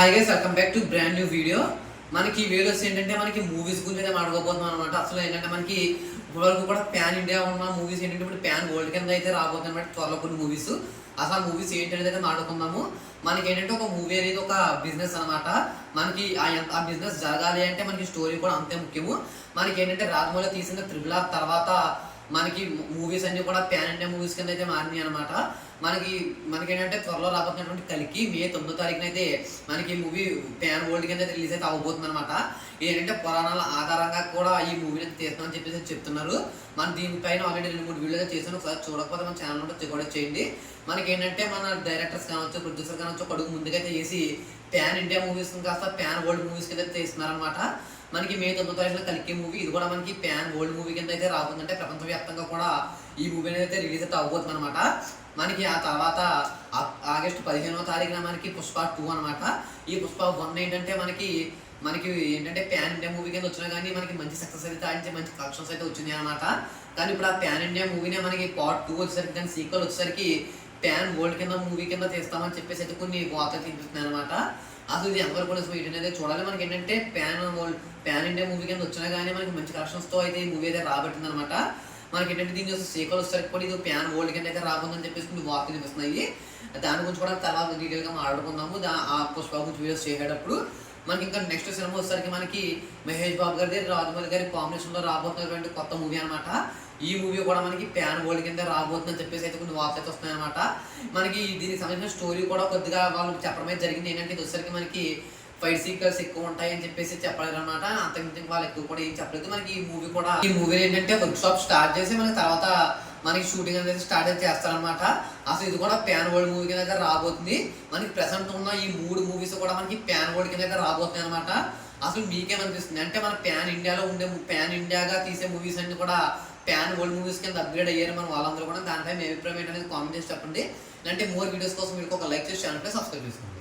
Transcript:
Hi guys, welcome back to brand new video. మనకి ఈ videos ఏంటంటే మనకి మూవీస్ గురించి అయితే మాట్లాడబోతున్నాం అనమాట. అసలు ఏంటంటే మనకి ఇప్పటివరకు కూడా ప్యాన్ ఇండియా ఉన్న మూవీస్ ఏంటంటే ఇప్పుడు ప్యాన్ వరల్డ్ కింద అయితే రాబోతుంది అనమాట. త్వరలో కొన్ని మూవీస్ అసలు ఆ మూవీస్ ఏంటనేది అయితే మాట్లాడుకుందాము. మనకి ఏంటంటే ఒక మూవీ అనేది ఒక బిజినెస్ అనమాట. మనకి ఆ బిజినెస్ జరగాలి అంటే మనకి స్టోరీ కూడా అంతే ముఖ్యము. మనకి ఏంటంటే రాజమౌళి తీసిన త్రిబుల్ ఆర్ తర్వాత మనకి మూవీస్ అన్ని కూడా ప్యాన్ ఇండియా మూవీస్ కింద అయితే మారినాయి అనమాట. మనకి ఏంటంటే త్వరలో రాబోతున్నటువంటి కలికి మే 9వ తారీఖున అయితే మనకి మూవీ ప్యాన్ వరల్డ్ కింద అయితే రిలీజ్ అయితే అవ్వబోతుంది అనమాట. ఏంటంటే పురాణాల ఆధారంగా కూడా ఈ మూవీని అయితే తీస్తామని చెప్పేసి చెప్తున్నారు. మనం దీనిపైన ఆల్రెడీ 2-3 వీడియోలు చేసాను. ఒకసారి చూడకపోతే మన ఛానల్ ఉంటే కూడా చేయండి. మనకి ఏంటంటే మన డైరెక్టర్స్ కావచ్చు, ప్రొడ్యూసర్ కావచ్చు ఒక అడుగు ముందుగా అయితే చేసి ప్యాన్ ఇండియా మూవీస్ కాస్త ప్యాన్ వరల్డ్ మూవీస్ కింద అయితే తీస్తున్నారనమాట. మనకి మే 9వ తారీఖున కలికి మూవీ ఇది కూడా మనకి ప్యాన్ వరల్డ్ మూవీ కింద అయితే రాబోతుందంటే ప్రపంచవ్యాప్తంగా కూడా ఈ మూవీ అయితే రిలీజ్ అయితే అవ్వబోతుంది అనమాట. మనకి ఆ తర్వాత ఆగస్టు 15వ తారీఖున మనకి పుష్ప 2 అనమాట. ఈ పుష్ప 1 ఏంటంటే మనకి ఏంటంటే ప్యాన్ ఇండియా మూవీ కింద వచ్చినా కానీ మనకి మంచి సక్సెస్ అయితే ఆడించే మంచి కలెక్షన్స్ అయితే వచ్చినాయి అనమాట. కానీ ఇప్పుడు ఆ ప్యాన్ ఇండియా మూవీనే మనకి పార్ట్ 2 వచ్చేసరికి కానీ సీక్వెల్ వచ్చేసరికి ప్యాన్ వరల్డ్ కింద మూవీ కింద తీస్తామని చెప్పేసి అయితే కొన్ని వార్తలు తినిపిస్తున్నాయి అనమాట. అసలు ఇది ఎవరు కూడా వీటి అనేది చూడాలి. మనకి ఏంటంటే ప్యాన్ ఇండియా మూవీ కింద వచ్చినా కానీ మనకి మంచి కలెక్షన్స్తో అయితే ఈ మూవీ అయితే రాబట్టింది అనమాట. మనకి ఏంటంటే దీని సీక్వెల్ వచ్చేసరికి కూడా ఇది ప్యాన్ వరల్డ్ కింద అయితే రాబోతుందని చెప్పేసి కొన్ని వార్తలు వినిపిస్తున్నాయి. దాని గురించి కూడా తర్వాత డీటెయిల్గా మాట్లాడుకుందాము. ఆ పుష్ప గురించి వీడియోస్ చేసేటప్పుడు మనకి ఇంకా నెక్స్ట్ సినిమా వచ్చేసరికి మనకి మహేష్ బాబు గారి రాజమౌళి గారి కాంబినేషన్లో రాబోతున్నటువంటి కొత్త మూవీ అనమాట. ఈ మూవీ కూడా మనకి ప్యాన్ వరల్డ్ కింద రాబోతుందని చెప్పేసి అయితే కొన్ని వార్తలు అయితే వస్తున్నాయి అనమాట. మనకి దీనికి సంబంధించిన స్టోరీ కూడా కొద్దిగా వాళ్ళు చెప్పడమే జరిగింది. ఏంటంటే ఇది వచ్చేసరికి మనకి ఫైట్ సీక్వెన్స్ ఎక్కువ ఉంటాయి అని చెప్పేసి చెప్పలేదు అనమాట. అంతకుమించి వాళ్ళు ఎక్కువ కూడా ఏం చెప్పలేదు. మనకి ఈ మూవీ ఏంటంటే వర్క్ షాప్ స్టార్ట్ చేసి మనకి తర్వాత మనకి షూటింగ్ అనేది స్టార్ట్ అయితే చేస్తారనమాట. అసలు ఇది కూడా ప్యాన్ వరల్డ్ మూవీ కింద రాబోతుంది. మనకి ప్రెసెంట్ ఉన్న ఈ 3 మూవీస్ కూడా మనకి ప్యాన్ వరల్డ్ కింద రాబోతున్నాయి అనమాట. అసలు మీకేమనిపిస్తుంది అంటే మన ప్యాన్ ఇండియాలో ఉండే ప్యాన్ ఇండియాగా తీసే మూవీస్ అన్ని కూడా ప్యాన్ వరల్డ్ మూవీస్ కింద అప్గ్రేడ్ అయ్యారు మన వాళ్ళందరూ కూడా. దానిపై మీ అభిప్రాయం అనేది కామెంట్ చేసి చెప్పండి. అంటే మోర్ వీడియోస్ కోసం మీరు ఒక లైక్ చేసి ఛానల్ సబ్స్క్రైబ్ చేసుకోండి.